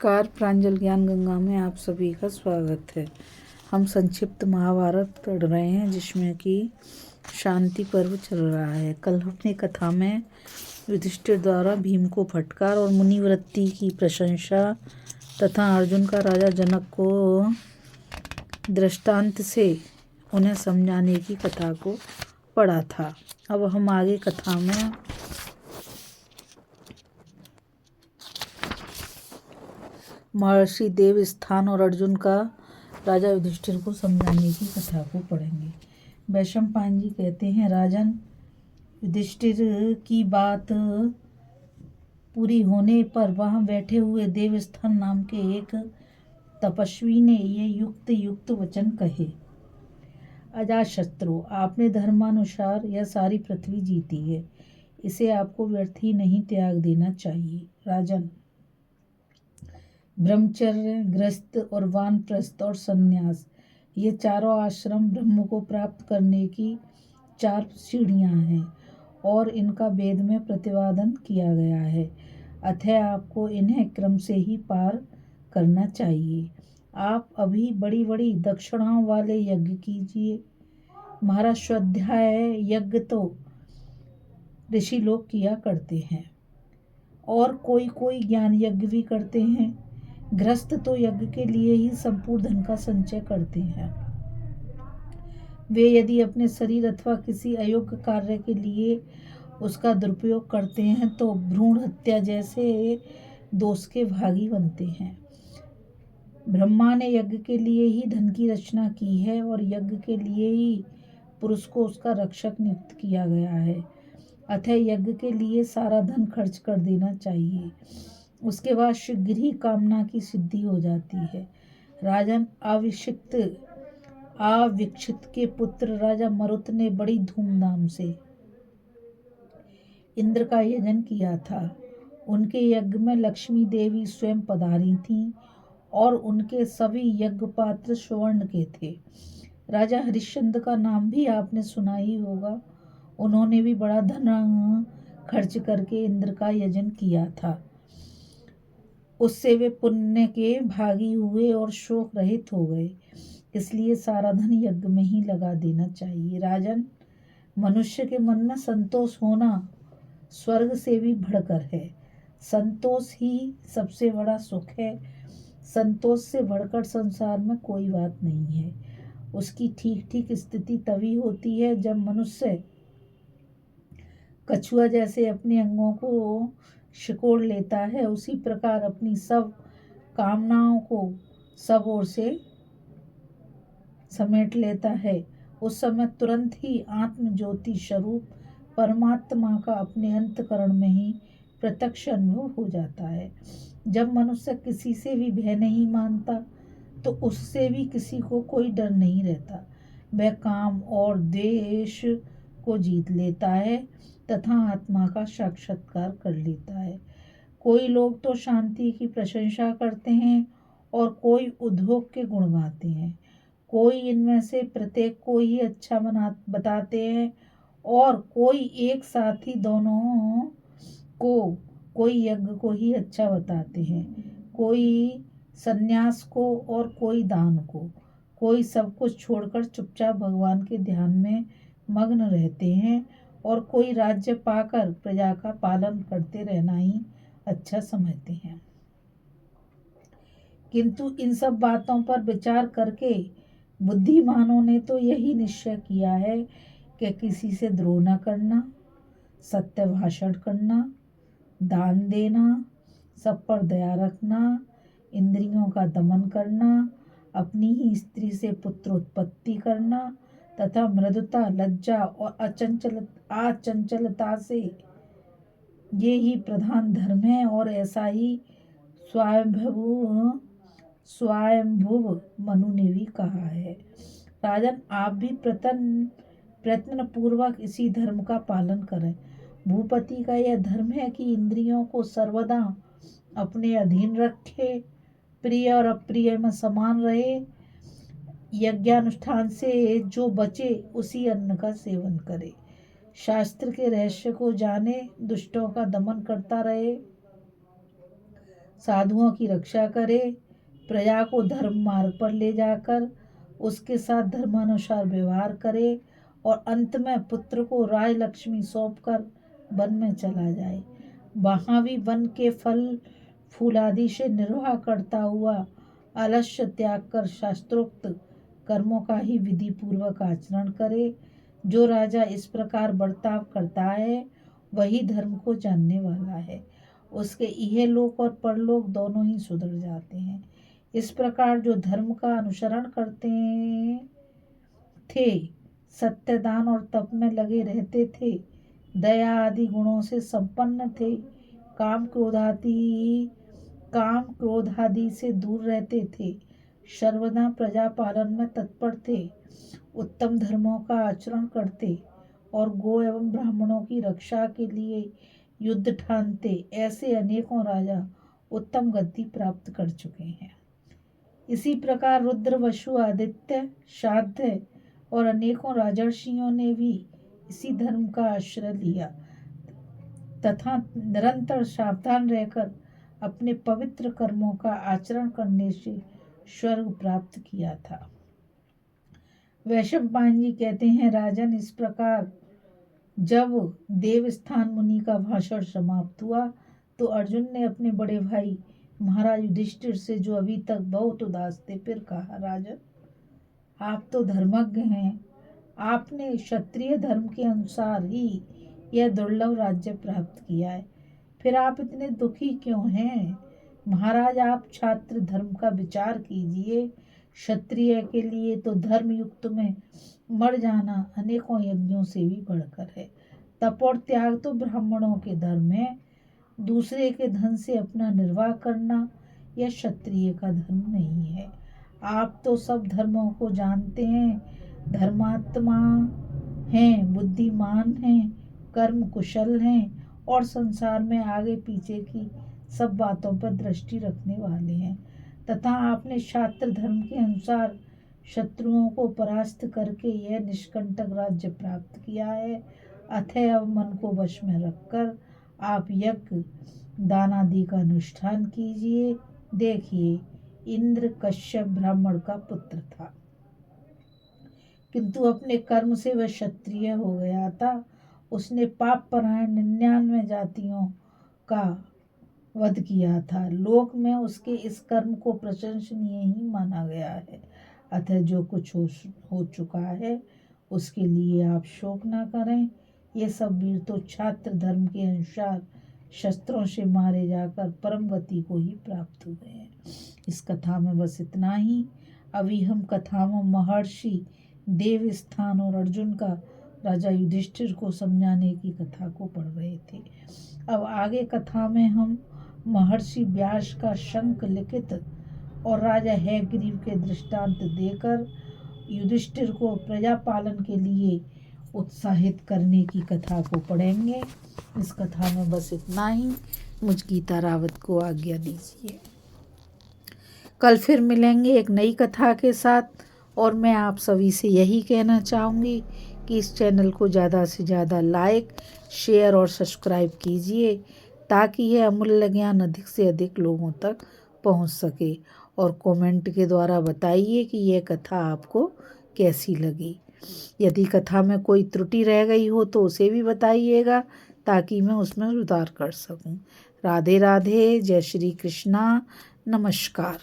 नमस्कार। प्रांजल ज्ञान गंगा में आप सभी का स्वागत है। हम संक्षिप्त महाभारत पढ़ रहे हैं जिसमें कि शांति पर्व चल रहा है। कल अपनी कथा में युधिष्ठिर द्वारा भीम को फटकार और मुनिवृत्ति की प्रशंसा तथा अर्जुन का राजा जनक को दृष्टांत से उन्हें समझाने की कथा को पढ़ा था। अब हम आगे कथा में महर्षि देवस्थान और अर्जुन का राजा युधिष्ठिर को समझाने की कथा को पढ़ेंगे। वैशंपायन जी कहते हैं, राजन, युधिष्ठिर की बात पूरी होने पर वहां बैठे हुए देवस्थान नाम के एक तपस्वी ने ये युक्त वचन कहे। अजातशत्रु, आपने धर्मानुसार यह सारी पृथ्वी जीती है, इसे आपको व्यर्थ ही नहीं त्याग देना चाहिए। राजन, ब्रह्मचर्य, गृहस्थ और वानप्रस्थ और संन्यास, ये चारों आश्रम ब्रह्म को प्राप्त करने की 4 सीढ़ियां हैं और इनका वेद में प्रतिपादन किया गया है। अतः आपको इन्हें क्रम से ही पार करना चाहिए। आप अभी बड़ी बड़ी दक्षिणाओं वाले यज्ञ कीजिए। महाराज, स्वाध्याय यज्ञ तो ऋषि लोग किया करते हैं और कोई ज्ञान यज्ञ भी करते हैं। गृहस्थ तो यज्ञ के लिए ही संपूर्ण धन का संचय करते हैं। वे यदि अपने शरीर अथवा किसी अयोग्य कार्य के लिए उसका दुरुपयोग करते हैं तो भ्रूण हत्या जैसे दोष के भागी बनते हैं। ब्रह्मा ने यज्ञ के लिए ही धन की रचना की है और यज्ञ के लिए ही पुरुष को उसका रक्षक नियुक्त किया गया है। अतः यज्ञ के लिए सारा धन खर्च कर देना चाहिए। उसके बाद शीघ्र ही कामना की सिद्धि हो जाती है। राजन, अविक्षित के पुत्र राजा मरुत ने बड़ी धूमधाम से इंद्र का यजन किया था। उनके यज्ञ में लक्ष्मी देवी स्वयं पधारी थीं और उनके सभी यज्ञ पात्र स्वर्ण के थे। राजा हरिश्चंद्र का नाम भी आपने सुना ही होगा। उन्होंने भी बड़ा धन खर्च करके इंद्र का यजन किया था। उससे वे पुण्य के भागी हुए और शोक रहित हो गए। इसलिए सारा धन यज्ञ में ही लगा देना चाहिए। राजन, मनुष्य के मन में संतोष होना स्वर्ग से भी बढ़कर है। संतोष ही सबसे बड़ा सुख है। संतोष से बढ़कर संसार में कोई बात नहीं है। उसकी ठीक स्थिति तभी होती है जब मनुष्य कछुआ जैसे अपने अंगों को सिकोड़ लेता है, उसी प्रकार अपनी सब कामनाओं को सब ओर से समेट लेता है। उस समय तुरंत ही आत्म ज्योति स्वरूप परमात्मा का अपने अंतःकरण में ही प्रत्यक्ष अनुभव हो जाता है। जब मनुष्य किसी से भी भय नहीं मानता तो उससे भी किसी को कोई डर नहीं रहता। वह काम और द्वेष को जीत लेता है तथा आत्मा का साक्षात्कार कर लेता है। कोई लोग तो शांति की प्रशंसा करते हैं और कोई उद्योग के गुण गाते हैं। कोई इनमें से प्रत्येक को ही अच्छा बताते हैं और कोई एक साथ ही दोनों को, कोई यज्ञ को ही अच्छा बताते हैं, कोई संन्यास को और कोई दान को। कोई सब कुछ छोड़कर चुपचाप भगवान के ध्यान में मग्न रहते हैं और कोई राज्य पाकर प्रजा का पालन करते रहना ही अच्छा समझते हैं। किंतु इन सब बातों पर विचार करके बुद्धिमानों ने तो यही निश्चय किया है कि किसी से द्रोह न करना, सत्य भाषण करना, दान देना, सब पर दया रखना, इंद्रियों का दमन करना, अपनी ही स्त्री से पुत्र उत्पत्ति करना तथा मृदुता, लज्जा और अचंचलता से ये ही प्रधान धर्म है। और ऐसा ही स्वयंभुव मनु ने भी कहा है। राजन, आप भी प्रयत्न पूर्वक इसी धर्म का पालन करें। भूपति का यह धर्म है कि इंद्रियों को सर्वदा अपने अधीन रखे, प्रिय और अप्रिय में समान रहे। यज्ञानुष्ठान से जो बचे उसी अन्न का सेवन करे। शास्त्र के रहस्य को जाने, दुष्टों का दमन करता रहे, साधुओं की रक्षा करे, प्रजा को धर्म मार्ग पर ले जाकर उसके साथ धर्मानुसार व्यवहार करे और अंत में पुत्र को राजलक्ष्मी सौंपकर वन में चला जाए। वहाँ भी वन के फल फूल आदि से निर्वाह करता हुआ आलस्य त्याग कर शास्त्रोक्त कर्मों का ही विधि पूर्वक आचरण करे। जो राजा इस प्रकार बर्ताव करता है वही धर्म को जानने वाला है। उसके इहलोक और परलोक दोनों ही सुधर जाते हैं। इस प्रकार जो धर्म का अनुसरण करते थे, सत्य दान और तप में लगे रहते थे, दया आदि गुणों से संपन्न थे, काम क्रोध आदि से दूर रहते थे, सर्वदा प्रजा पालन में तत्पर थे, उत्तम धर्मों का आचरण करते और गो एवं ब्राह्मणों की रक्षा के लिए युद्ध ठानते, ऐसे अनेकों राजा उत्तम गति प्राप्त कर चुके हैं। इसी प्रकार रुद्र, वसु, आदित्य, शाद्य और अनेकों राजर्षियों ने भी इसी धर्म का आश्रय लिया तथा निरंतर सावधान रहकर अपने पवित्र कर्मों का आचरण करने से स्वर्ग प्राप्त किया था। वैशंपायन जी कहते हैं, राजन, इस प्रकार जब देवस्थान मुनि का भाषण समाप्त हुआ तो अर्जुन ने अपने बड़े भाई महाराज युधिष्ठिर से, जो अभी तक बहुत उदास थे, फिर कहा, राजन, आप तो धर्मज्ञ हैं, आपने क्षत्रिय धर्म के अनुसार ही यह दुर्लभ राज्य प्राप्त किया है, फिर आप इतने दुखी क्यों हैं? महाराज, आप छात्र धर्म का विचार कीजिए। क्षत्रिय के लिए तो धर्म युक्त में मर जाना अनेकों यज्ञों से भी बढ़कर है। तप और त्याग तो ब्राह्मणों के धर्म है। दूसरे के धन से अपना निर्वाह करना यह क्षत्रिय का धर्म नहीं है। आप तो सब धर्मों को जानते हैं, धर्मात्मा हैं, बुद्धिमान हैं, कर्म कुशल हैं और संसार में आगे पीछे की सब बातों पर दृष्टि रखने वाले हैं, तथा आपने छात्र धर्म के अनुसार शत्रुओं को परास्त करके यह निष्कंटक राज्य प्राप्त किया है। अतः अब मन को वश में रखकर आप यज्ञ दान आदि का अनुष्ठान कीजिए। देखिए, इंद्र कश्यप ब्राह्मण का पुत्र था, किंतु अपने कर्म से वह क्षत्रिय हो गया था। उसने पाप परायण 99 जातियों का वध किया था। लोक में उसके इस कर्म को प्रशंसनीय ही माना गया है। अतः जो कुछ हो चुका है उसके लिए आप शोक न करें। ये सब वीर तो छात्र धर्म के अनुसार शस्त्रों से मारे जाकर परम गति को ही प्राप्त हुए हैं। इस कथा में बस इतना ही। अभी हम कथा में महर्षि देवस्थान और अर्जुन का राजा युधिष्ठिर को समझाने की कथा को पढ़ रहे थे। अब आगे कथा में हम महर्षि व्यास का शंख लिखित और राजा हैग्रीव के दृष्टांत देकर युधिष्ठिर को प्रजा पालन के लिए उत्साहित करने की कथा को पढ़ेंगे। इस कथा में बस इतना ही। मुझ गीता रावत को आज्ञा दीजिए। कल फिर मिलेंगे एक नई कथा के साथ। और मैं आप सभी से यही कहना चाहूँगी कि इस चैनल को ज़्यादा से ज़्यादा लाइक, शेयर और सब्सक्राइब कीजिए, ताकि यह अमूल्य ज्ञान अधिक से अधिक लोगों तक पहुंच सके। और कमेंट के द्वारा बताइए कि यह कथा आपको कैसी लगी। यदि कथा में कोई त्रुटि रह गई हो तो उसे भी बताइएगा, ताकि मैं उसमें सुधार कर सकूं। राधे राधे। जय श्री कृष्णा। नमस्कार।